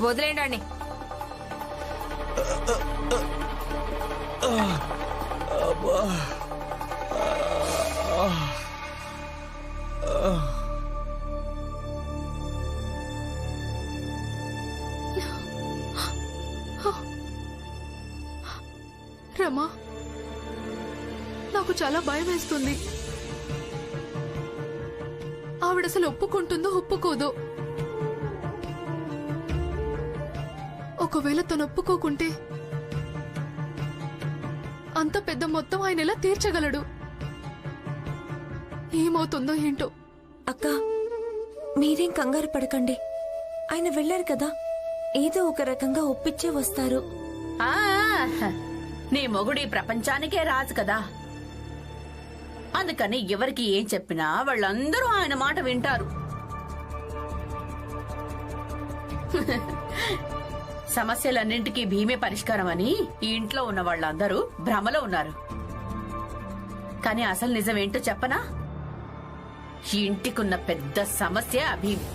వదిలేయండి. రమా, నాకు చాలా భయం వేస్తుంది. ఆవిడసలు ఒప్పుకుంటుందో ఒప్పుకోదో. ఒకవేళ తను ఒప్పుకోకుంటే అంత పెద్ద మొత్తం ఆయన ఎలా తీర్చగలడు? ఏమవుతుందో ఏంటో. అక్క, మీరేం కంగారు పడకండి. ఆయన వెళ్లారు కదా, ఏదో ఒక రకంగా ఒప్పించే వస్తారు. నీ మొగుడి ప్రపంచానికే రాజు కదా, అందుకని ఎవరికి ఏం చెప్పినా వాళ్ళందరూ ఆయన మాట వింటారు. సమస్యలన్నింటికీ భీమే పరిష్కారం అని ఈ ఇంట్లో ఉన్న వాళ్ళందరూ భ్రమలో ఉన్నారు. కానీ అసలు నిజమేంటో చెప్పనా? ఈ ఇంటికున్న పెద్ద సమస్య భీమ్.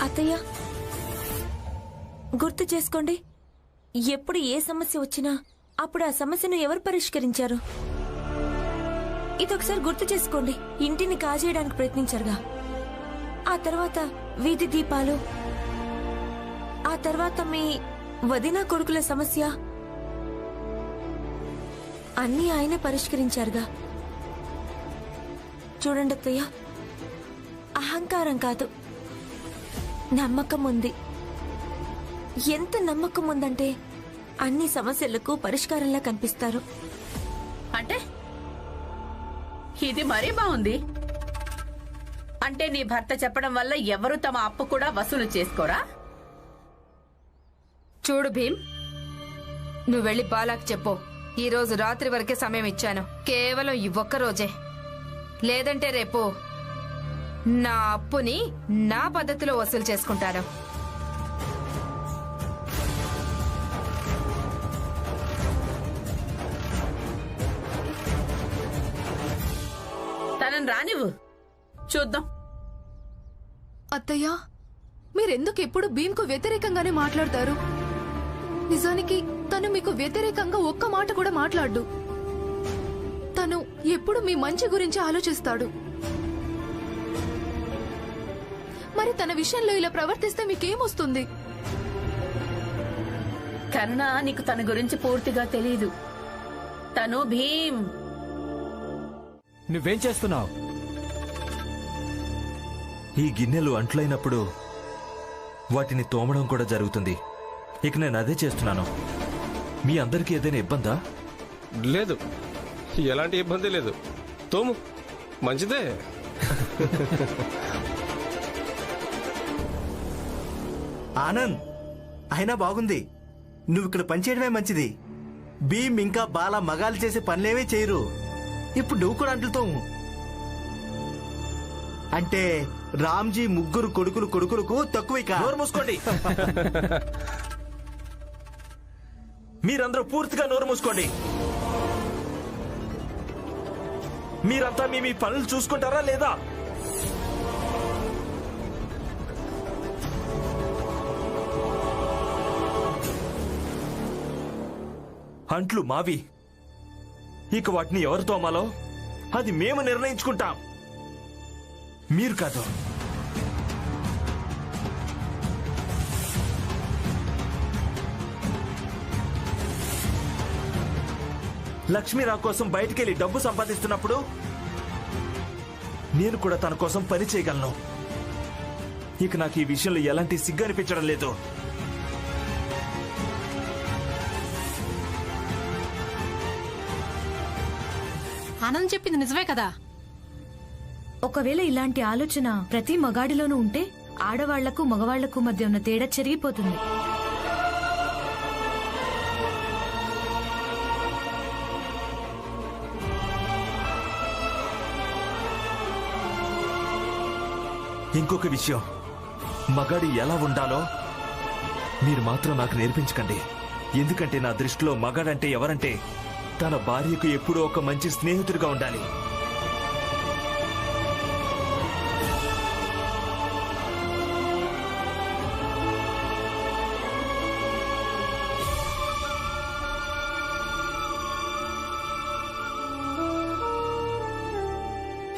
అత్తయ్య, గుర్తు చేసుకోండి, ఎప్పుడు ఏ సమస్య వచ్చినా అప్పుడు ఆ సమస్యను ఎవరు పరిష్కరించారు? ఇదొకసారి గుర్తు చేసుకోండి. ఇంటిని కాజేయడానికి ప్రయత్నించారుగా, ఆ తర్వాత వీధి దీపాలు, ఆ తర్వాత మీ వదిన కొడుకుల సమస్య, అన్నీ ఆయనే పరిష్కరించారుగా. చూడండి అత్తయ్య, అహంకారం కాదు, నమ్మకం ఉంది. ఎంత నమ్మకం ఉందంటే అన్ని సమస్యలకు పరిష్కారంలా కనిపిస్తారు. అంటే ఇది మరీ బాగుంది. అంటే నీ భర్త చెప్పడం వల్ల ఎవరు తమ అప్పు కూడా వసూలు చేసుకోరా? చూడు భీమ్, నువ్వు వెళ్ళి బాలాకి చెప్పు, ఈ రోజు రాత్రి వరకే సమయం ఇచ్చాను, కేవలం ఈ ఒక్క రోజే. లేదంటే రేపు నా అప్పుని నా పద్ధతిలో వసూలు చేసుకుంటాను. తనని రానివ్వు, చూద్దాం. అత్తయ్య, మీరెందుకు ఎప్పుడు భీమ్కు వ్యతిరేకంగానే మాట్లాడతారు? నిజానికి తను మీకు వ్యతిరేకంగా ఒక్క మాట కూడా మాట్లాడు. తను ఎప్పుడు మీ మంచి గురించి ఆలోచిస్తాడు. మరి తన విషయంలో ఇలా ప్రవర్తిస్తే మీకేమొస్తుంది? కరుణ, నీకు తన గురించి పూర్తిగా తెలీదు. తను భీమ్. నువ్వేం చేస్తున్నావు? ఈ గిన్నెలు అంట్లైనప్పుడు వాటిని తోమడం కూడా జరుగుతుంది. ఇక నేను అదే చేస్తున్నాను. మీ అందరికీ ఏదైనా ఇబ్బందా? లేదు, ఎలాంటి ఇబ్బంది లేదు. తోము, మంచిదే. ఆనంద్, అయినా బాగుంది. నువ్వు ఇక్కడ పనిచేయడమే మంచిది. భీమ్ ఇంకా బాల మగాలు చేసే పనులేవే చేయరు. ఇప్పుడు నువ్వు కూడా అంటులతో అంటే రామ్జీ ముగ్గురు కొడుకులకు తక్కువ. నోరు మూసుకోండి. మీరందరూ పూర్తిగా నోరు మూసుకోండి. మీరంతా మీ పనులు చూసుకుంటారా లేదా? అంట్లు మావి. ఇక వాటిని ఎవరు తోమాలో అది మేము నిర్ణయించుకుంటాం, మీరు కాదు. లక్ష్మీరావు కోసం బయటికెళ్లి డబ్బు సంపాదిస్తున్నప్పుడు నేను కూడా తన కోసం పని చేయగలను. ఇక నాకు ఈ విషయంలో ఎలాంటి సిగ్గు అనిపించడం లేదు. ఆనంద్ చెప్పింది నిజమే కదా. ఒకవేళ ఇలాంటి ఆలోచన ప్రతి మగాడిలోనూ ఉంటే ఆడవాళ్లకు మగవాళ్లకు మధ్య ఉన్న తేడా చెరిగిపోతుంది. ఇంకొక విషయం, మగాడి ఎలా ఉండాలో మీరు మాత్రం నాకు నేర్పించకండి. ఎందుకంటే నా దృష్టిలో మగాడంటే ఎవరంటే తన భార్యకు ఎప్పుడూ ఒక మంచి స్నేహితుడిగా ఉండాలి.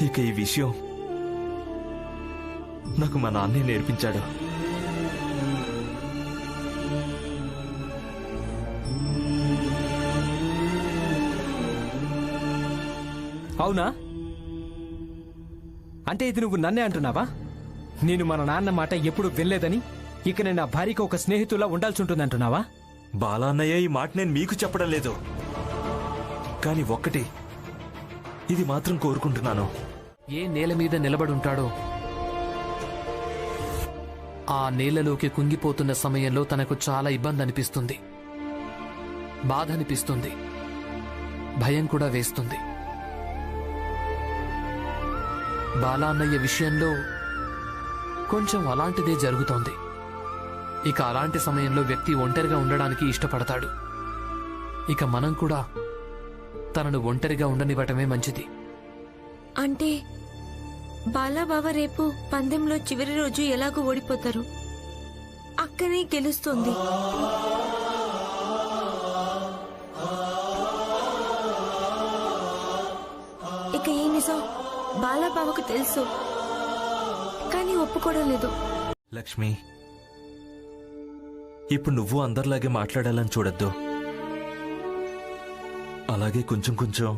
ఇక ఈ విషయం నాకు మా నాన్నే నేర్పించాడు. అవునా? అంటే ఇది నువ్వు నన్నే అంటున్నావా? నేను మన నాన్న మాట ఎప్పుడు వినలేదని ఇక నేను నా భార్యకి ఒక స్నేహితులా ఉండాల్సి ఉంటుందంటున్నావా? బాలా అన్నయ్య, ఈ మాట నేను మీకు చెప్పడం లేదు. కానీ ఒక్కటి ఇది మాత్రం కోరుకుంటున్నాను. ఏ నేల మీద నిలబడుంటాడో ఆ నేలలోకి కుంగిపోతున్న సమయంలో తనకు చాలా ఇబ్బంది అనిపిస్తుంది, బాధ అనిపిస్తుంది, భయం కూడా వేస్తుంది. బాలా అన్నయ్య విషయంలో కొంచెం అలాంటిదే జరుగుతోంది. ఇక అలాంటి సమయంలో వ్యక్తి ఒంటరిగా ఉండడానికి ఇష్టపడతాడు. ఇక మనం కూడా తనను ఒంటరిగా ఉండనివ్వటమే మంచిది. అంటే బాలాబావ రేపు పందెంలో చివరి రోజు ఎలాగో ఓడిపోతారు, అక్కనే గెలుస్తుంది. ఇక ఈ నిజం బాలాబావకు తెలుసు, కానీ ఒప్పుకోవడం లేదు. లక్ష్మి, ఇప్పుడు నువ్వు అందరిలాగే మాట్లాడాలని చూడొద్దు. అలాగే కొంచెం కొంచెం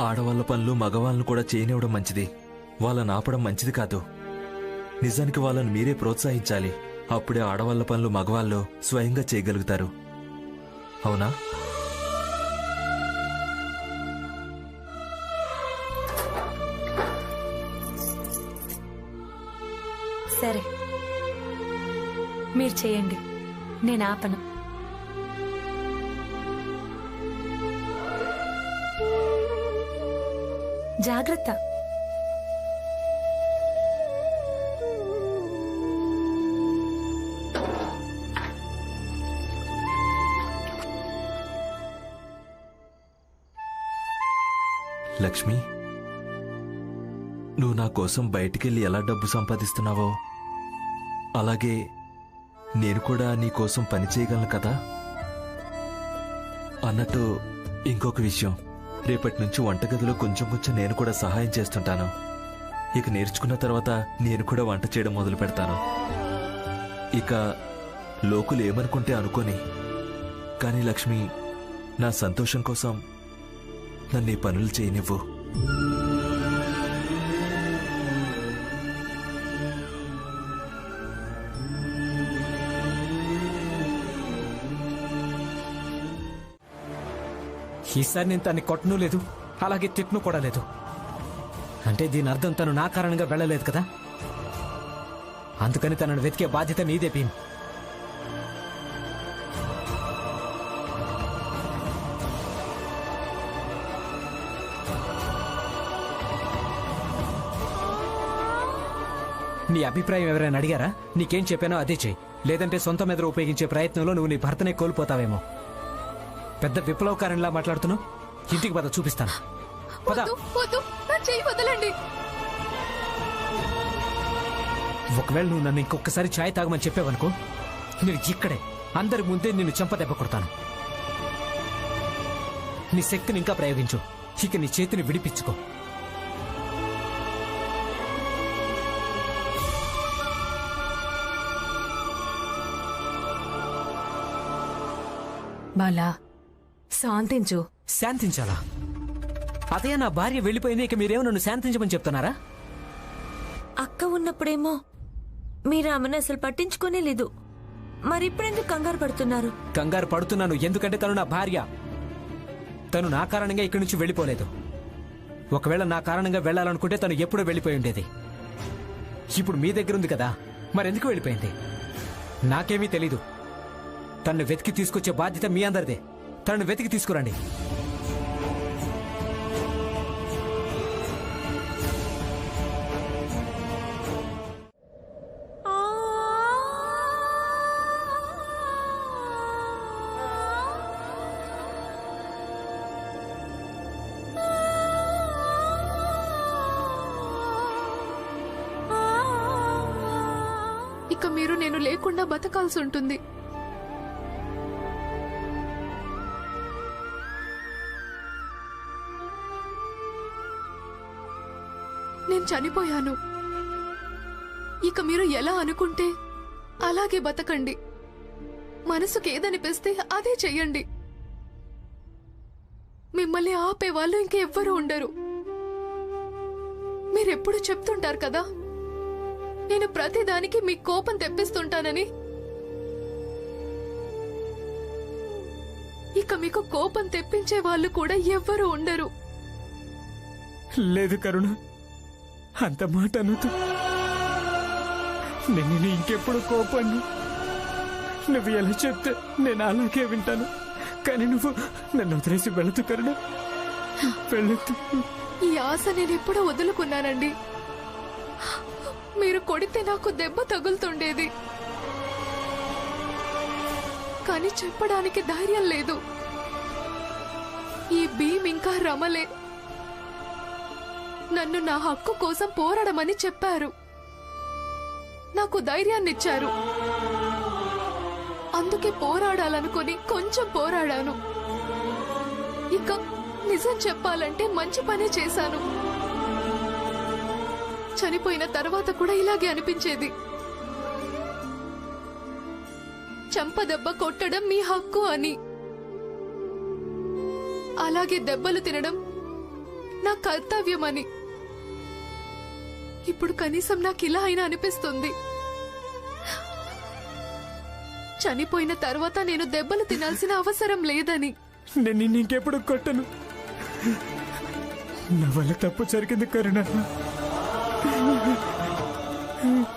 ఆడవాళ్ల పనులు మగవాళ్ళను కూడా చేయనివ్వడం మంచిది. వాళ్ళని ఆపడం మంచిది కాదు. నిజానికి వాళ్ళని మీరే ప్రోత్సహించాలి. అప్పుడే ఆడవాళ్ల పనులు మగవాళ్ళు స్వయంగా చేయగలుగుతారు. అవునా? సరే, మీరు చేయండి, నేను ఆపను. జాగ్రత్త. లక్ష్మి, నువ్వు నా కోసం బయటికెళ్ళి ఎలా డబ్బు సంపాదిస్తున్నావో అలాగే నేను కూడా నీ కోసం పని చేయగలను కదా. అన్నట్టు ఇంకొక విషయం, రేపటి నుంచి వంటగదిలో కొంచెం కొంచెం నేను కూడా సహాయం చేస్తుంటాను. ఇక నేర్చుకున్న తర్వాత నేను కూడా వంట చేయడం మొదలు పెడతాను. ఇక లోకులు ఏమనుకుంటే అనుకోని, కానీ లక్ష్మి, నా సంతోషం కోసం నన్ను ఈ పనులు చేయనివ్వు. ఈసారి నేను తన్ని కొట్టను లేదు, అలాగే తిట్టును కూడా లేదు. అంటే దీని అర్థం తను నా కారణంగా వెళ్ళలేదు కదా. అందుకని తనను వెతికే బాధ్యత నీదే భీమ్. నీ అభిప్రాయం ఎవరైనా అడిగారా? నీకేం చెప్పానో అదే చెయ్యి. లేదంటే సొంత మెదడు ఉపయోగించే ప్రయత్నంలో నువ్వు నీ భర్తనే కోల్పోతావేమో. పెద్ద విప్లవకారంలా మాట్లాడుతున్నావు. ఇంటికి పద, చూపిస్తాను. పద. వదలండి. ఒకవేళ నువ్వు నన్ను ఇంకొకసారి ఛాయ్ తాగమని చెప్పావనుకో, నేను ఇక్కడే అందరి ముందే నిన్ను చెంపదెబ్బ కొడతాను. నీ శక్తిని ఇంకా ప్రయోగించు. ఇక నీ చేతిని విడిపించుకో. బాలా, శాంతించు. శాంతించాలా? అదే నా భార్య వెళ్ళిపోయింది, ఇక మీరేమో నన్ను శాంతించమని చెప్తున్నారా? అక్క ఉన్నప్పుడేమో మీరు ఆమెను అసలు పట్టించుకోనే లేదు. మరిప్పుడెందుకు కంగారు పడుతున్నారు? కంగారు పడుతున్నాను ఎందుకంటే తను నా భార్య. తను నా కారణంగా ఇక్కడి నుంచి వెళ్ళిపోలేదు. ఒకవేళ నా కారణంగా వెళ్ళాలనుకుంటే తను ఎప్పుడో వెళ్ళిపోయి ఉండేది. ఇప్పుడు మీ దగ్గర ఉంది కదా, మరెందుకు వెళ్ళిపోయింది? నాకేమీ తెలీదు. తనను వెతికి తీసుకొచ్చే బాధ్యత మీ అందరిదే. తనను వెతికి తీసుకురండి. ఇక మీరు నేను లేకుండా బతకాల్సి ఉంటుంది. నేను చనిపోయాను. ఇక మీరు ఎలా అనుకుంటే అలాగే బతకండి. మనసుకి ఏదనిపిస్తే అదే చెయ్యండి. మిమ్మల్ని ఆపేవాళ్ళు ఇంకెవ్వరూ ఉండరు. మీరెప్పుడు చెప్తుంటారు కదా, నేను ప్రతిదానికి మీ కోపం తెప్పిస్తుంటానని. ఇక మీకు కోపం తెప్పించే వాళ్ళు కూడా ఎవ్వరూ ఉండరు. లేదు కరుణ, అంత మాట అనొద్దు. నేను ఇంకెప్పుడు కోపన్ను. నువ్వు ఎలా చెప్తే నేను అలాగే వింటాను. కానీ నువ్వు నన్ను వదిలేసి వెళ్ళదు కరుణ, వెళ్ళొద్దు. ఈ ఆశ నేను ఎప్పుడో వదులుకున్నానండి. మీరు కొడితే నాకు దెబ్బ తగులుతుండేది, కానీ చెప్పడానికి ధైర్యం లేదు. ఈ భీమ్ ఇంకా రమలే నన్ను నా హక్కు కోసం పోరాడమని చెప్పారు. నాకు ధైర్యాన్నిచ్చారు. అందుకే పోరాడాలనుకుని కొంచెం పోరాడాను. ఇక నిజం చెప్పాలంటే మంచి పనే చేశాను. చనిపోయిన తర్వాత కూడా ఇలాగే అనిపించేది. చంపదెబ్బ కొట్టడం మీ హక్కు అని. అలాగే దెబ్బలు తినడం నా కర్తవ్యమని. ఇప్పుడు కనీసం నాకు ఇలా అయినా అనిపిస్తుంది. చనిపోయిన తర్వాత నేను దెబ్బలు తినాల్సిన అవసరం లేదని. నేను ఇంకెప్పుడు కొట్టను. నా వల్ల తప్పు జరిగింది కరుణ.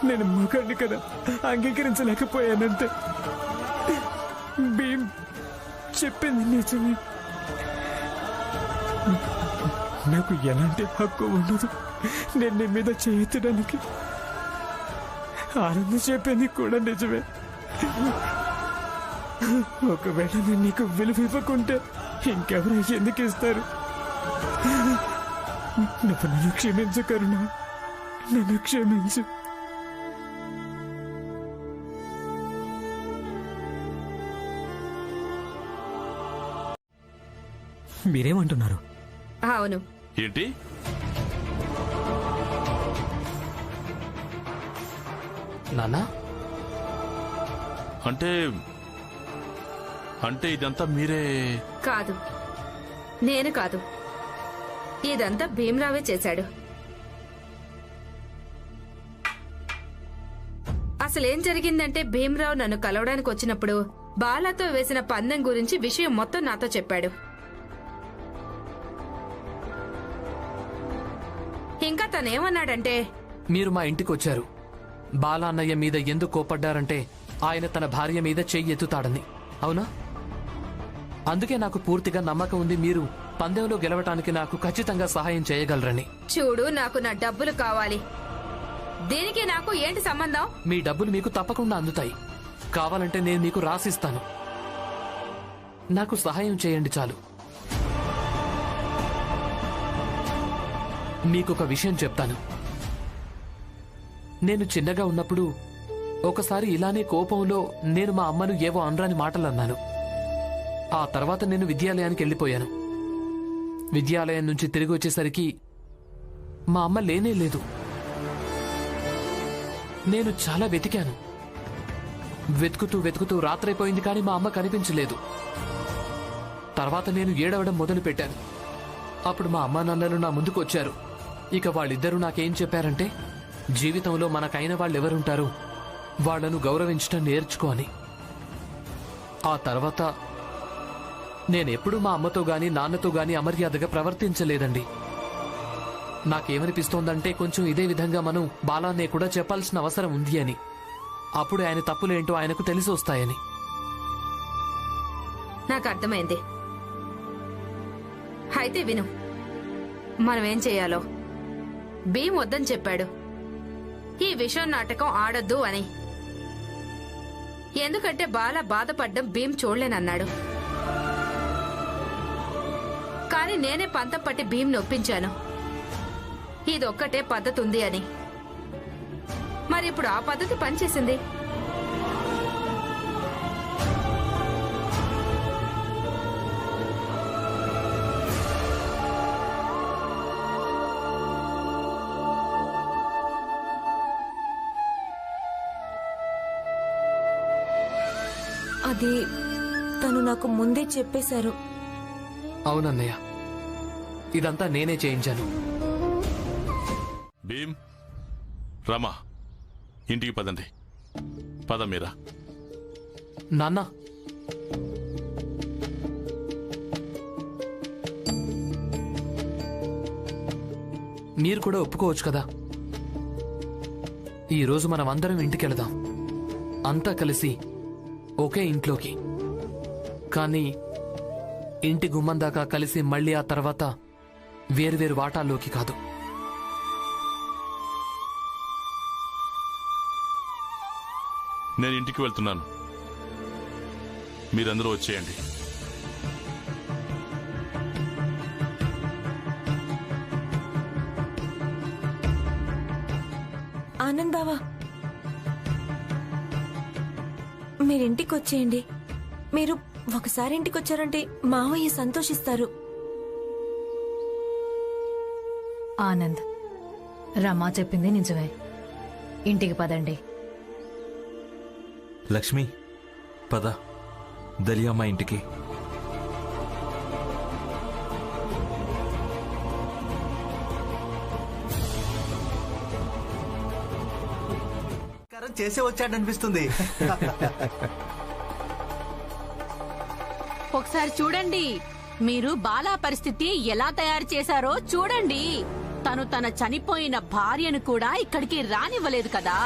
నేను మగాడిని కదా, అంగీకరించలేకపోయానంతే. భీమ్ చెప్పింది నిజమే. నాకు ఎలాంటి హక్కు ఉండదు నేను నీ మీద చేయడానికి. ఆనందం చెప్పింది కూడా నిజమే. ఒకవేళ నేను నీకు విలువ ఇవ్వకుంటే ఇంకెవరు ఎందుకు ఇస్తారు? నువ్వు నన్ను క్షమించు కరుణ, నన్ను క్షమించు. మీరేమంటున్నారు? అవును. ఏంటి? నాన్నా, అంటే అంటే ఇదంతా మీరే? కాదు, నేను కాదు. ఇదంతా భీమరావే చేశాడు. అసలేం జరిగిందంటే, భీమరావు నన్ను కలవడానికి వచ్చినప్పుడు బాలాతో వేసిన పందెం గురించి విషయం మొత్తం నాతో చెప్పాడు. ఇంకా తనేమన్నాడంటే, మీరు మా ఇంటికి వచ్చారు. బాలా అన్నయ్య మీద ఎందుకు కోపడ్డారంటే ఆయన తన భార్య మీద చెయ్యి ఎత్తుతాడని. అవునా? అందుకే నాకు పూర్తిగా నమ్మకం ఉంది మీరు పందెంలో గెలవటానికి నాకు ఖచ్చితంగా సహాయం చేయగలరని. చూడు, నాకు నా డబ్బులు కావాలి. దీనికి నాకు ఏంటి సంబంధం? మీ డబ్బులు మీకు తప్పకుండా అందుతాయి. కావాలంటే నేను మీకు రాసిస్తాను. నాకు సహాయం చేయండి చాలు. మీకొక విషయం చెప్తాను. నేను చిన్నగా ఉన్నప్పుడు ఒకసారి ఇలానే కోపంలో నేను మా అమ్మను ఏవో అనరాని మాటలు అన్నాను. ఆ తర్వాత నేను విద్యాలయానికి వెళ్ళిపోయాను. విద్యాలయం నుంచి తిరిగి వచ్చేసరికి మా అమ్మ లేనే లేదు. నేను చాలా వెతికాను. వెతుకుతూ వెతుకుతూ రాత్రైపోయింది, కానీ మా అమ్మ కనిపించలేదు. తర్వాత నేను ఏడవడం మొదలుపెట్టాను. అప్పుడు మా అమ్మా నాన్నలు నా ముందుకు వచ్చారు. ఇక వాళ్ళిద్దరూ నాకేం చెప్పారంటే, జీవితంలో మనకైన వాళ్ళెవరుంటారు, వాళ్లను గౌరవించటం నేర్చుకో అని. ఆ తర్వాత నేనెప్పుడూ మా అమ్మతో గాని నాన్నతో గాని అమర్యాదగా ప్రవర్తించలేదండి. నాకేమనిపిస్తోందంటే కొంచెం ఇదే విధంగా మనం బాలాన్నే కూడా చెప్పాల్సిన అవసరం ఉంది అని. అప్పుడు ఆయన తప్పులేంటో ఆయనకు తెలిసి వస్తాయని. నాకు అర్థమైంది. అయితే విను, మనమేం చెయ్యాలో. భీమ్ వద్దని చెప్పాడు ఈ విషయం నాటకం ఆడొద్దు అని. ఎందుకంటే బాల బాధపడ్డం భీమ్ చూడలేనన్నాడు. కానీ నేనే పంతం పట్టి భీమ్ నొప్పించాను ఇదొక్కటే పద్ధతి ఉంది అని. మరి ఇప్పుడు ఆ పద్ధతి పనిచేసింది. అది తను నాకు ముందే చెప్పేశారు. అవునన్నయ్య, ఇదంతా నేనే చేయించాను. భీమ్, రమా, ఇంటికి పదండి. పద మీరా. నాన్న, మీరు కూడా ఒప్పుకోవచ్చు కదా. ఈరోజు మనం అందరం ఇంటికి వెళదాం, అంతా కలిసి ఒకే ఇంట్లోకి. కానీ ఇంటి గుమ్మం దాకా కలిసి మళ్ళీ ఆ తర్వాత వేరువేరు వాటాల్లోకి కాదు. నేను ఇంటికి వెళ్తున్నాను, మీరందరూ వచ్చేయండి. ఆనంద్ బావా, మీరింటికి వచ్చేయండి. మీరు ఒకసారి ఇంటికి వచ్చారంటే మావయ్య సంతోషిస్తారు. ఆనంద్, రమా చెప్పింది నిజమే. ఇంటికి పదండి. లక్ష్మి, పద దలియమ్మ ఇంటికి. చేసే వచ్చాడనిపిస్తుంది. ఒకసారి చూడండి, మీరు బాలా పరిస్థితి ఎలా తయారు చేశారో చూడండి. తను తన చనిపోయిన భార్యను కూడా ఇక్కడికి రానివ్వలేదు కదా.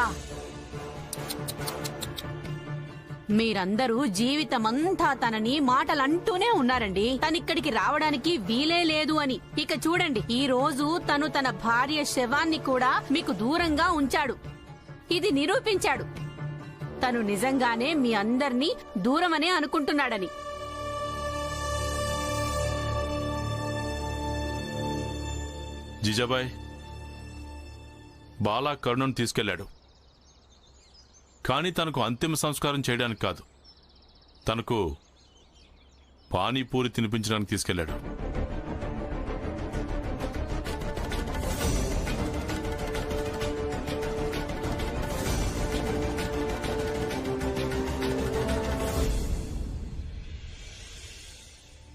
మీరందరూ జీవితమంతా తనని మాటలంటూనే ఉన్నారండి, తనిక్కడికి రావడానికి వీలే లేదు అని. ఇక చూడండి, ఈ రోజు తను తన భార్య శవాన్ని కూడా మీకు దూరంగా ఉంచాడు. ఇది నిరూపించాడు తను నిజంగానే మీ అందర్నీ దూరమనే అనుకుంటున్నాడని. జిజాబాయ్, బాలా కరుణను తీసుకెళ్లాడు. కానీ తనకు అంతిమ సంస్కారం చేయడానికి కాదు, తనకు పానీపూరి తినిపించడానికి తీసుకెళ్లాడు.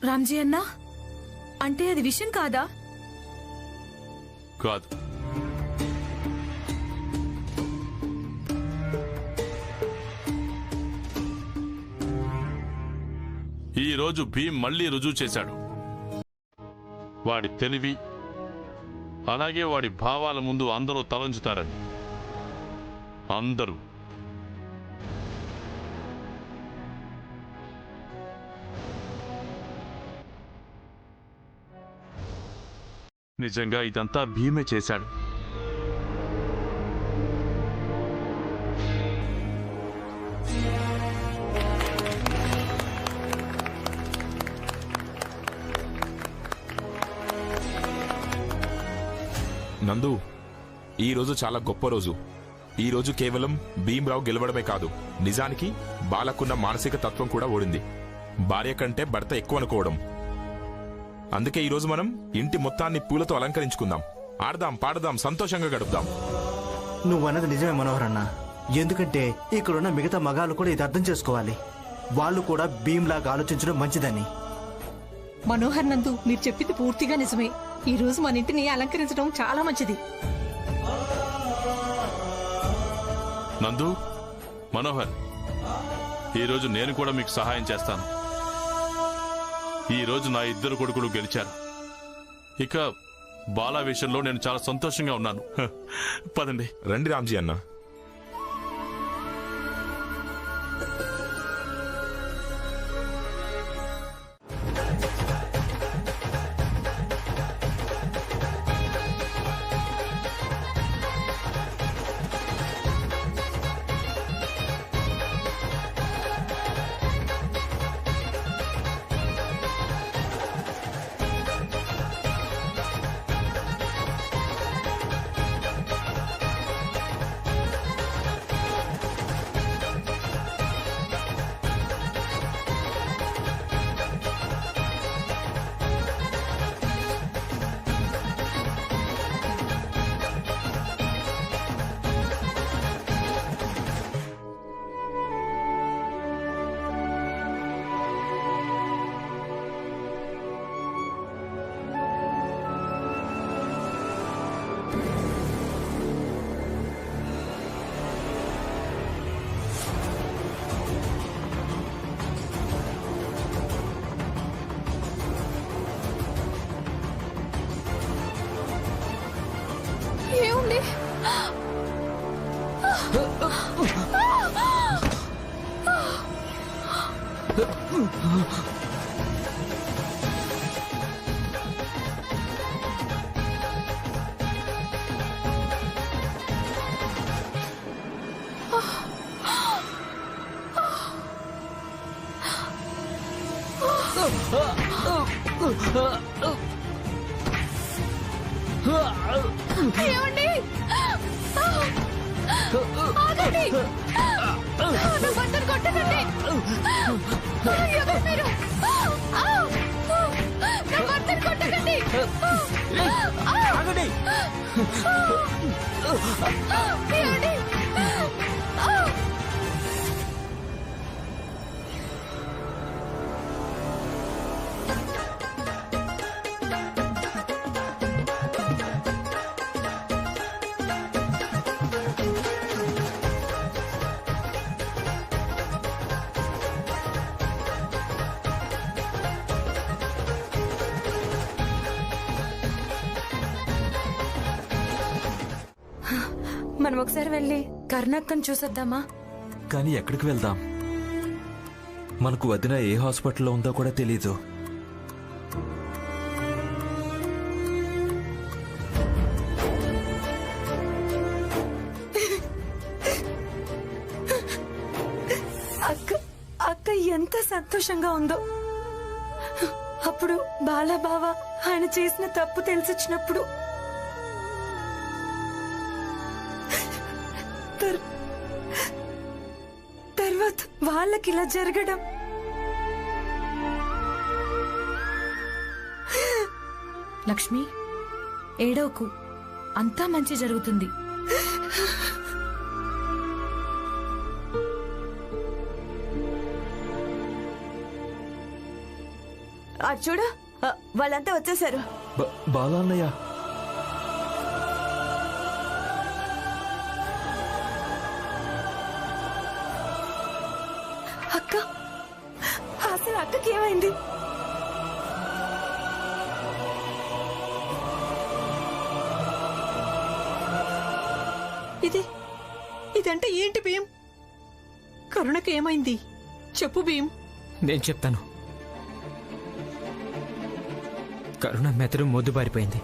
రామ్జీ అన్నా, అంటే అది విషయం కాదా? కాదు. ఈ రోజు భీమ్ మళ్లీ రుజువు చేశాడు. వాడి తెలివి, అలాగే వాడి భావాల ముందు అందరూ తలంచుతారని. అందరూ. నిజంగా ఇదంతా భీమే చేశాడు. నందు, ఈ రోజు చాలా గొప్ప రోజు. ఈ రోజు కేవలం భీమ్రావు గెలవడమే కాదు, నిజానికి బాలకున్న మానసిక తత్వం కూడా ఓడింది. భార్య కంటే భర్త ఎక్కువ అనుకోవడం. అందుకే ఈరోజు మనం ఇంటి మొత్తాన్ని పూలతో అలంకరించుకుందాం, ఆడదాం, పాడదాం, సంతోషంగా గడుపుదాం. నువ్వన్నది నిజమే మనోహర్ అన్న. ఎందుకంటే ఇక్కడున్న మిగతా మగాళ్ళు కూడా ఇది అర్థం చేసుకోవాలి. వాళ్ళు కూడా భీమ్లాగా ఆలోచించడం మంచిదని. మనోహర్ నందు, మీరు చెప్పింది పూర్తిగా నిజమే. ఈ రోజు మన ఇంటిని అలంకరించడం చాలా మంచిది. నందు, మనోహర్, ఈరోజు నేను కూడా మీకు సహాయం చేస్తాను. ఈ రోజు నా ఇద్దరు కొడుకులు గెలిచారు. ఇక బాలా విషయంలో నేను చాలా సంతోషంగా ఉన్నాను. పదండి. రండి రామ్జీ అన్న. ఏమండి? ఆగండి! నా భర్తను కొట్టకండి! ఎవరు మీరు? నా భర్తను కొట్టకండి! ఆగండి! ఏమండి? మనం ఒకసారి వెళ్ళి కర్ణక్కను చూసొద్దామా? కానీ ఎక్కడికి వెళ్దాం? మనకు వదిన ఏ హాస్పిటల్లో ఉందో కూడా తెలీదు. అక్క ఎంత సంతోషంగా ఉందో. అప్పుడు బాలాబావ ఆయన చేసిన తప్పు తెలిసొచ్చినప్పుడు తర్వాత వాళ్ళకి ఇలా జరగడం. లక్ష్మి, ఏడవకు, అంతా మంచి జరుగుతుంది. చూడు, వాళ్ళంతా వచ్చేసారు. బాలా అన్నయ్య, అక్క, అసలు అక్కకి ఏమైంది? ఇదంటే ఏంటి భీం? కరుణకి ఏమైంది చెప్పు భీం. నేను చెప్తాను. కరుణ మెదడు మొద్దుబారిపోయింది.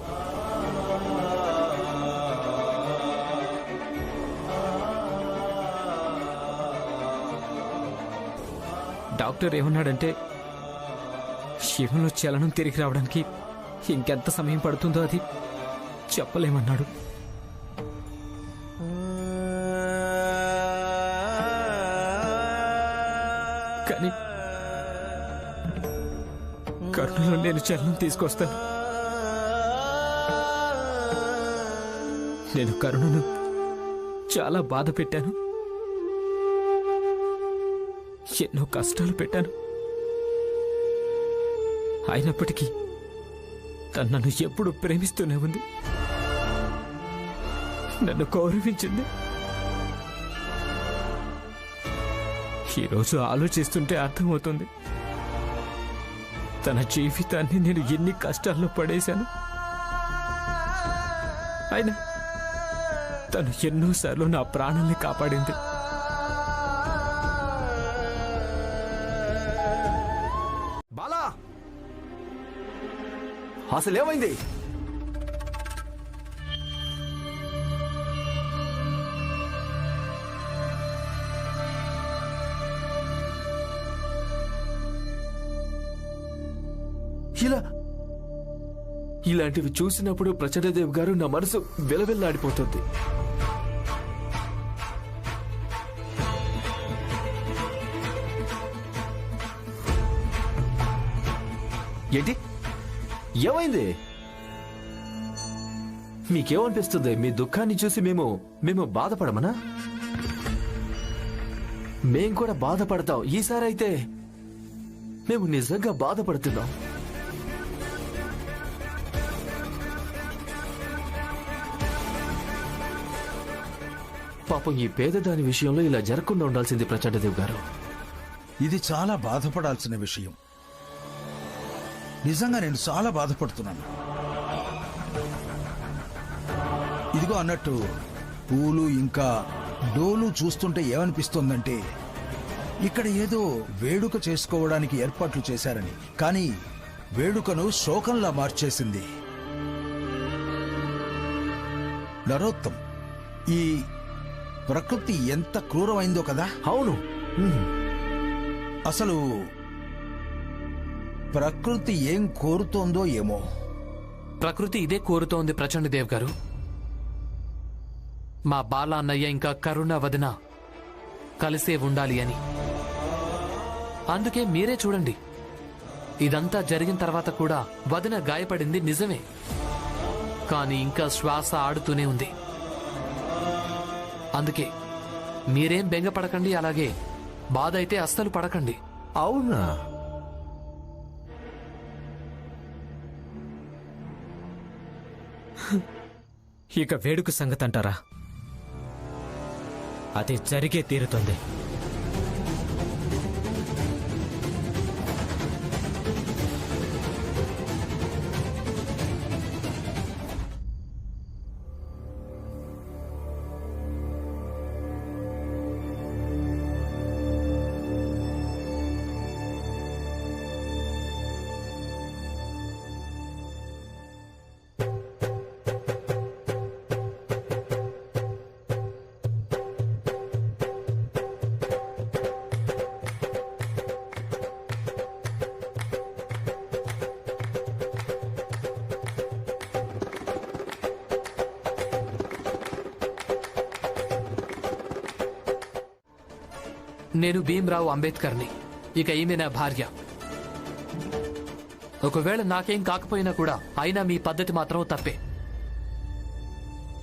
డాక్టర్ ఏమన్నాడంటే శివంలో చలనం తిరిగి రావడానికి ఇంకెంత సమయం పడుతుందో అది చెప్పలేమన్నాడు. కానీ కరుణలో నేను చలనం తీసుకొస్తాను. నేను కరుణను చాలా బాధ పెట్టాను, ఎన్నో కష్టాలు పెట్టాను. అయినప్పటికీ తను నన్ను ఎప్పుడు ప్రేమిస్తూనే ఉంది, నన్ను గౌరవించింది. ఈరోజు ఆలోచిస్తుంటే అర్థమవుతుంది తన జీవితాన్ని నేను ఎన్ని కష్టాల్లో పడేశాను. అయినా తను ఎన్నోసార్లు నా ప్రాణాన్ని కాపాడింది. బాలా, అసలేమైంది? ఇలాంటివి చూసినప్పుడు ప్రచండదేవ్ గారు నా మనసు విలవిల్లాడిపోతుంది. ఏంటి ఏమైంది? మీకేమనిపిస్తుంది? మీ దుఃఖాన్ని చూసి మేము బాధపడమనా? మేం కూడా బాధపడతాం. ఈసారైతే మేము నిజంగా బాధపడుతున్నాం. పాపం ఈ పేదదాని విషయంలో ఇలా జరగకుండా ఉండాల్సింది ప్రచండదేవ్ గారు. ఇది చాలా బాధపడాల్సిన విషయం. నిజంగా నేను చాలా బాధపడుతున్నాను. ఇదిగో అన్నట్టు పూలు ఇంకా డోలు చూస్తుంటే ఏమనిపిస్తోందంటే ఇక్కడ ఏదో వేడుక చేసుకోవడానికి ఏర్పాట్లు చేశారని, కానీ వేడుకను శోకంలా మార్చేసింది. నరోత్తం, ఈ ప్రకృతి ఎంత క్రూరమైందో కదా. అవును, అసలు ప్రకృతి ఏం కోరుతోందో ఏమో. ప్రకృతి ఇదే కోరుతోంది ప్రచండదేవ్ గారు. మా బాల అన్నయ్య ఇంకా కరుణ వదిన కలిసే ఉండాలి అని. అందుకే మీరే చూడండి, ఇదంతా జరిగిన తర్వాత కూడా వదిన గాయపడింది నిజమే, కానీ ఇంకా శ్వాస ఆడుతూనే ఉంది. అందుకే మీరేం బెంగపడకండి, అలాగే బాధ అయితే అస్సలు పడకండి. అవునా? ఇక వేడుక సంగతి అంటారా? అది జరిగే తీరుతుంది. నేను భీమ్రావ్ అంబేద్కర్ని, ఇక ఈమె నా భార్య. ఒకవేళ నాకేం కాకపోయినా కూడా అయినా మీ పద్ధతి మాత్రం తప్పే.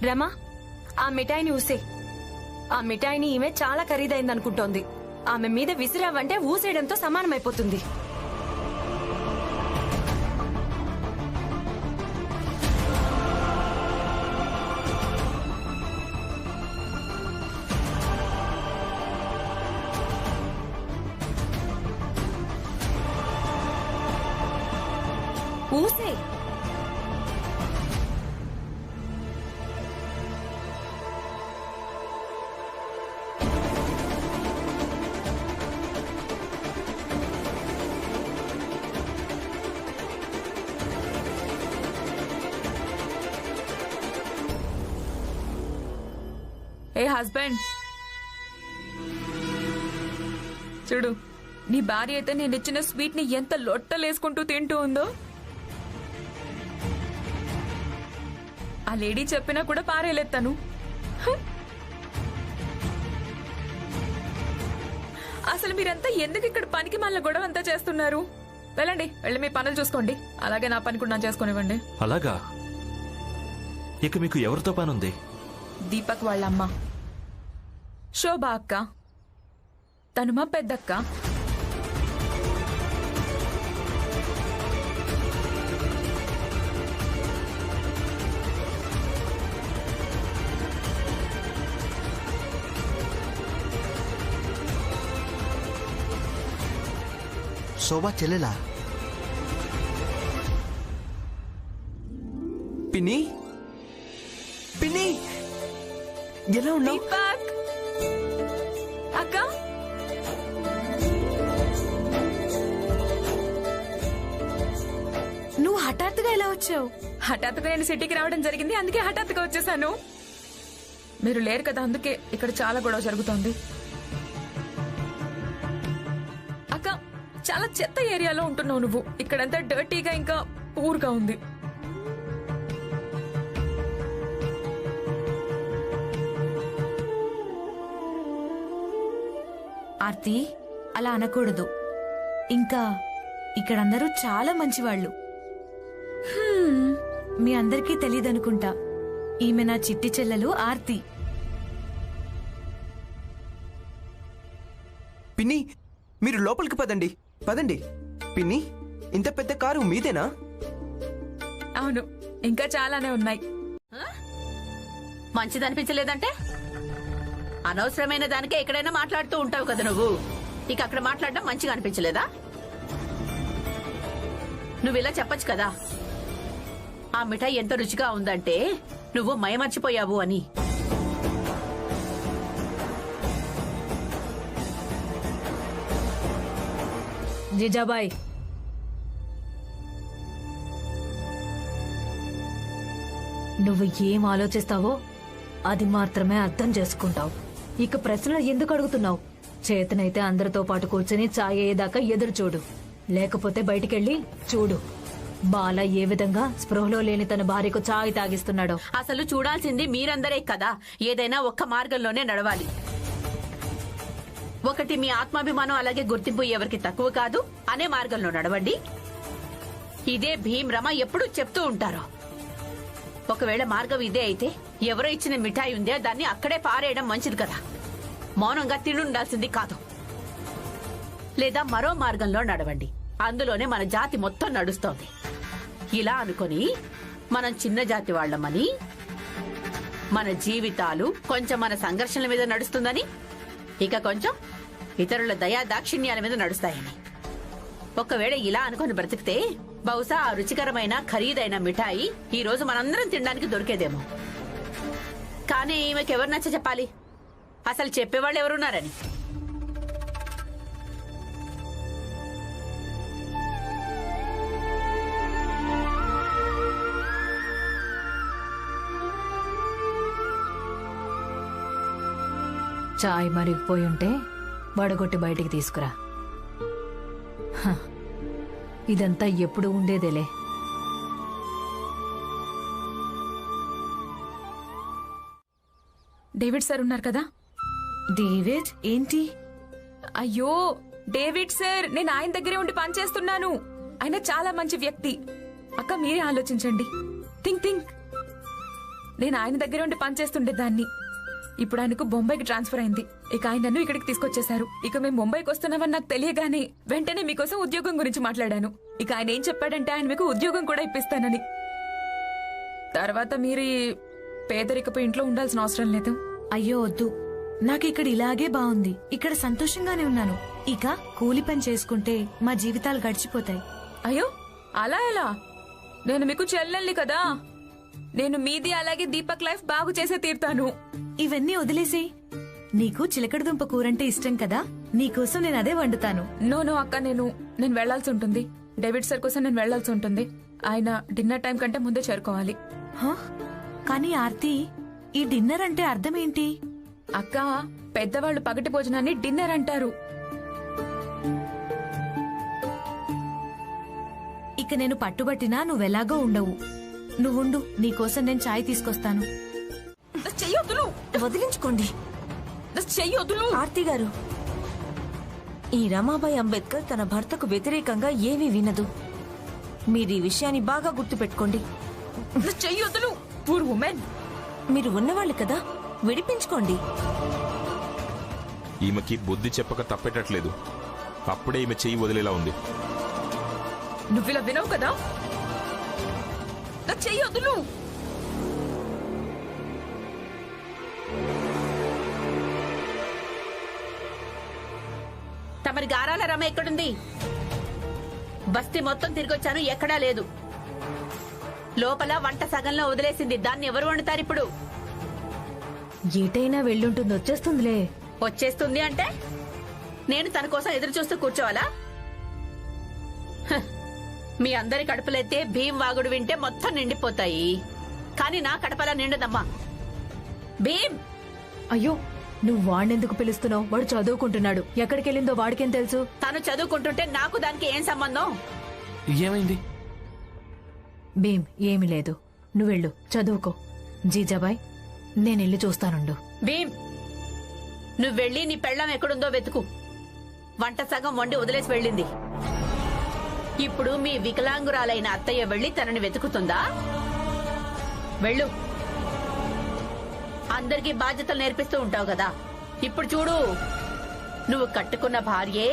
రమా, ఆ మిఠాయిని ఊసే. ఆ మిఠాయిని ఈమె చాలా ఖరీదైందనుకుంటోంది. ఆమె మీద విసిరావంటే ఊసేయడంతో సమానమైపోతుంది. ఊసే. ఏ హస్బెండ్, చూడు, నీ భార్య అయితే నేను ఇచ్చిన స్వీట్ ని ఎంత లొట్టలేసుకుంటూ తింటూ ఉందో. ఆ లేడీ చెప్పినా కూడా పారేలేస్తాను. అసలు మీరంతా ఎందుకు ఇక్కడ పనికి మళ్ళీ గొడవ అంతా చేస్తున్నారు? వెళ్ళండి, వెళ్ళి మీ పనులు చూసుకోండి. అలాగే నా పని కూడా నా చేసుకునివ్వండి. అలాగా? ఇక మీకు ఎవరితో పనుంది? దీపక్ వాళ్ళ అమ్మ శోభా అక్క, తను మా పెద్దక్క. శోభా చెల్లెలా? పిన్ని, పిన్ని, ఎలా ఉన్నావు? దీపక్ అక్క, నువ్వు హఠాత్తుగా ఎలా వచ్చావు? హఠాత్తుగా నేను సిటీకి రావడం జరిగింది, అందుకే హఠాత్తుగా వచ్చేసాను. మీరు లేరు కదా, అందుకే ఇక్కడ చాలా గొడవ జరుగుతోంది. అక్క, చాలా చెత్త ఏరియాలో ఉంటున్నావు నువ్వు. ఇక్కడంతా డర్టీగా ఇంకా పూర్గా ఉంది. ఆర్తి, అలా అనకూడదు. ఇంకా ఇక్కడందరూ చాలా మంచివాళ్లు. మీ అందరికీ తెలీదనుకుంటా, ఈమె నా చిట్టి చెల్లెలు ఆర్తి. పిన్ని, మీరు లోపలికి పదండి, పదండి. పిన్ని, ఇంత పెద్ద కారు మీదేనా? అవును, ఇంకా చాలానే ఉన్నాయి. మంచిదనిపించలేదంటే అనవసరమైన దానికే ఎక్కడైనా మాట్లాడుతూ ఉంటావు కదా నువ్వు. ఇక అక్కడ మాట్లాడడం మంచిగా అనిపించలేదా? నువ్వు ఇలా చెప్పొచ్చు కదా, ఆ మిఠాయి ఎంత రుచిగా ఉందంటే నువ్వు మయమర్చిపోయావు అని. జీజాబాయ్, నువ్వు ఏం ఆలోచిస్తావో అది మాత్రమే అర్థం చేసుకుంటావు. ఇక ప్రశ్నలు ఎందుకు అడుగుతున్నావు? చేతనైతే అందరితో పాటు కూర్చొని చాయ్ అయ్యేదాకా ఎదురు చూడు, లేకపోతే బయటికెళ్ళి చూడు బాల ఏ విధంగా స్పృహలో లేని తన భార్యకు చాయ్ తాగిస్తున్నాడో. అసలు చూడాల్సింది మీరందరే కదా. ఏదైనా ఒక్క మార్గంలోనే నడవాలి. ఒకటి మీ ఆత్మాభిమానం, అలాగే గుర్తింపు ఎవరికి తక్కువ కాదు అనే మార్గంలో నడవండి. ఇదే భీమ్ రమ ఎప్పుడూ చెప్తూ ఉంటారు. ఒకవేళ మార్గం ఇదే అయితే ఎవరో ఇచ్చిన మిఠాయి ఉందే దాన్ని అక్కడే పారేయడం మంచిది కదా. మౌనంగా తినుండాల్సింది కాదు. లేదా మరో మార్గంలో నడవండి, అందులోనే మన జాతి మొత్తం నడుస్తోంది. ఇలా అనుకొని మనం చిన్న జాతి వాళ్లమని, మన జీవితాలు కొంచెం మన సంఘర్షణల మీద నడుస్తుందని, ఇక కొంచెం ఇతరుల దయా దాక్షిణ్యాల మీద నడుస్తాయని. ఒకవేళ ఇలా అనుకుని బ్రతికితే బహుశా ఆ రుచికరమైన ఖరీదైన మిఠాయి ఈ రోజు మనందరం తినడానికి దొరికేదేమో. కానీ ఈమెకెవరు నచ్చ చెప్పాలి? అసలు చెప్పేవాళ్ళు ఎవరున్నారని. చాయ్ మరిగిపోయి ఉంటే వడగొట్టి బయటికి తీసుకురా. హ, ఇదంతా ఎప్పుడు ఉండేదేలే. డేవిడ్ సార్ ఉన్నారు కదా? డేవిడ్ ఏంటి? అయ్యో డేవిడ్ సార్, నేను ఆయన దగ్గరే ఉండి పనిచేస్తున్నాను. ఆయన చాలా మంచి వ్యక్తి. అక్క మీరే ఆలోచించండి. థింక్. నేను ఆయన దగ్గరే ఉండి పనిచేస్తుండేదాన్ని. ఇప్పుడు ఆయనకు బొంబాయికి ట్రాన్స్ఫర్ అయింది. ఇక ఆయన నన్ను ఇక్కడికి తీసుకొచ్చేశారు. ఇక మేము ముంబైకి వస్తున్నామని నాకు తెలియగానే వెంటనే మీకోసం ఉద్యోగం గురించి మాట్లాడాను. ఇక ఆయన ఏం చెప్పాడంటే ఆయన మీకు ఉద్యోగం కూడా ఇప్పిస్తానని. తర్వాత మీరు పేదరికపు ఇంట్లో ఉండాల్సిన అవసరం లేదు. అయ్యో వద్దు, నాకు ఇక్కడ ఇలాగే బాగుంది. ఇక్కడ సంతోషంగానే ఉన్నాను. ఇక కూలి పని చేసుకుంటే మా జీవితాలు గడిచిపోతాయి. అయ్యో అలా ఎలా? నేను మీకు చెల్లెల్ని కదా. నేను మీది అలాగే దీపక్ లైఫ్ బాగు చేసే తీరుతాను. ఇవన్నీ వదిలేసి, నీకు చిలకడదుంప కూరంటే ఇష్టం కదా, నీకోసం నేను అదే వండుతాను. నో అక్క, నేను వెళ్లాల్సి ఉంటుంది. డేవిడ్ సార్ కోసం నేను వెళ్లాల్సి ఉంటుంది. ఆయన డిన్నర్ టైం కంటే ముందే చేరుకోవాలి. కానీ ఆర్తి, ఈ డిన్నర్ అంటే అర్థం ఏంటి? అక్క, పెద్దవాళ్లు పగటి భోజనాన్ని డిన్నర్ అంటారు. ఇక నేను పట్టుబట్టినా నువ్వెలాగో ఉండవు. నువ్వుండు, నీకోసం నేను చాయ్ తీసుకొస్తాను. చెయ్యొద్దులు, వదిలించుకోండి. చెయ్యొద్దులు. ఆర్తి గారు, ఈ రమాబాయి అంబేద్కర్ తన భర్తకు వ్యతిరేకంగా ఏమీ వినదు. మీరు ఈ విషయాన్ని బాగా గుర్తుపెట్టుకోండి. చెయ్యొద్దులు. పూర్ ఉమెన్, మీరు ఉన్నవాళ్ళు కదా, విడిపించుకోండి. ఈమెకి బుద్ధి చెప్పక తప్పేటట్లేదు. అప్పుడే ఈమె చెయ్యి వదిలేలా ఉంది. నువ్విలా వినవు కదా. చెయ్యొద్దులు. తమరి గారాల రమ ఎక్కడుంది? బస్తీ మొత్తం తిరిగొచ్చాను, ఎక్కడా లేదు. లోపల వంట సగంలో వదిలేసింది. దాన్ని ఎవరు వండుతారు ఇప్పుడు? ఏటైనా వెళ్ళుంటుంది, వచ్చేస్తుందిలే. వచ్చేస్తుంది అంటే నేను తన కోసం ఎదురు చూస్తూ కూర్చోవాలా? హ, మీ అందరి కడుపులైతే భీమ్ వాగుడు వింటే మొత్తం నిండిపోతాయి. కానీ నా కడపలా నిండదమ్మా. భీమ్! అయ్యో, నువ్వు వాణ్ణెందుకు పిలుస్తున్నావు? వాడు చదువుకుంటున్నాడు. ఎక్కడికెళ్ళిందో వాడికేం తెలుసు? తను చదువుకుంటుంటే నాకు దానికి ఏం సంబంధం? ఏమైంది? భీమ్, ఏమీ లేదు. నువ్వెళ్ళు, చదువుకో. జీజాబాయ్, నేనెళ్ళి చూస్తానుండు. భీమ్, నువ్వెళ్ళి నీ పెళ్ళం ఎక్కడుందో వెతుకు. వంట సగం వండి వదిలేసి వెళ్ళింది. ఇప్పుడు మీ వికలాంగురాలైన అత్తయ్య వెళ్లి తనని వెతుకుతుందా? వెళ్ళు. అందరికీ బాధ్యతలు నేర్పిస్తూ ఉంటావు కదా. ఇప్పుడు చూడు, నువ్వు కట్టుకున్న భార్యే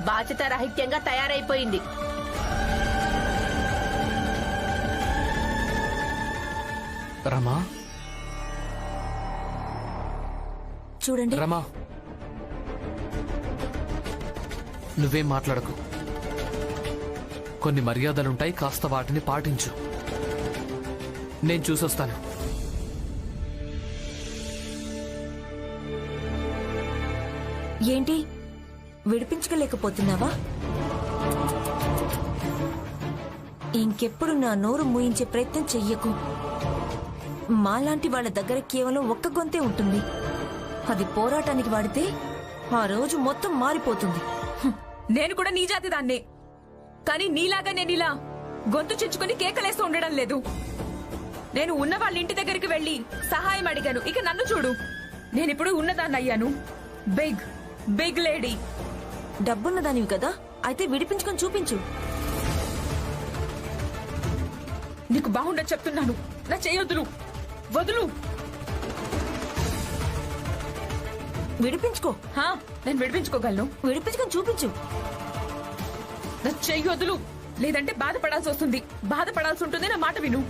బాధ్యత రహిత్యంగా తయారైపోయింది. రమా, చూడండి రమా, నువ్వేం మాట్లాడకు. కొన్ని మర్యాదలుంటాయి, కాస్త వాటిని పాటించు. నేను చూసొస్తాను. ఏంటి, విడిపించుకోలేకపోతున్నావా? ఇంకెప్పుడు నా నోరు మూయించే ప్రయత్నం చెయ్యకు. మాలాంటి వాళ్ళ దగ్గర కేవలం ఒక్క గొంతే ఉంటుంది. అది పోరాటానికి వాడితే ఆ రోజు మొత్తం మారిపోతుంది. నేను కూడా నీ జాతి దాన్నే, కానీ నీలాగా నేను ఇలా గొంతు చించుకుని కేకలేస్తూ ఉండడం లేదు. నేను ఉన్న వాళ్ళ ఇంటి దగ్గరికి వెళ్లి సహాయం అడిగాను. ఇక నన్ను చూడు, నేనిప్పుడు ఉన్నదాన్ని అయ్యాను. Big big lady. డబ్బున్నదానివి కదా, అయితే విడిపించుకొని చూపించు. నీకు బాగుండదు చెప్తున్నాను. నా చేయొద్దులు, వదులు. విడిపించుకో. నేను విడిపించుకోగలను. విడిపించుకొని చూపించు. నా చెయ్యొద్దులు, లేదంటే బాధపడాల్సి వస్తుంది. బాధపడాల్సి ఉంటుంది. నా మాట విను.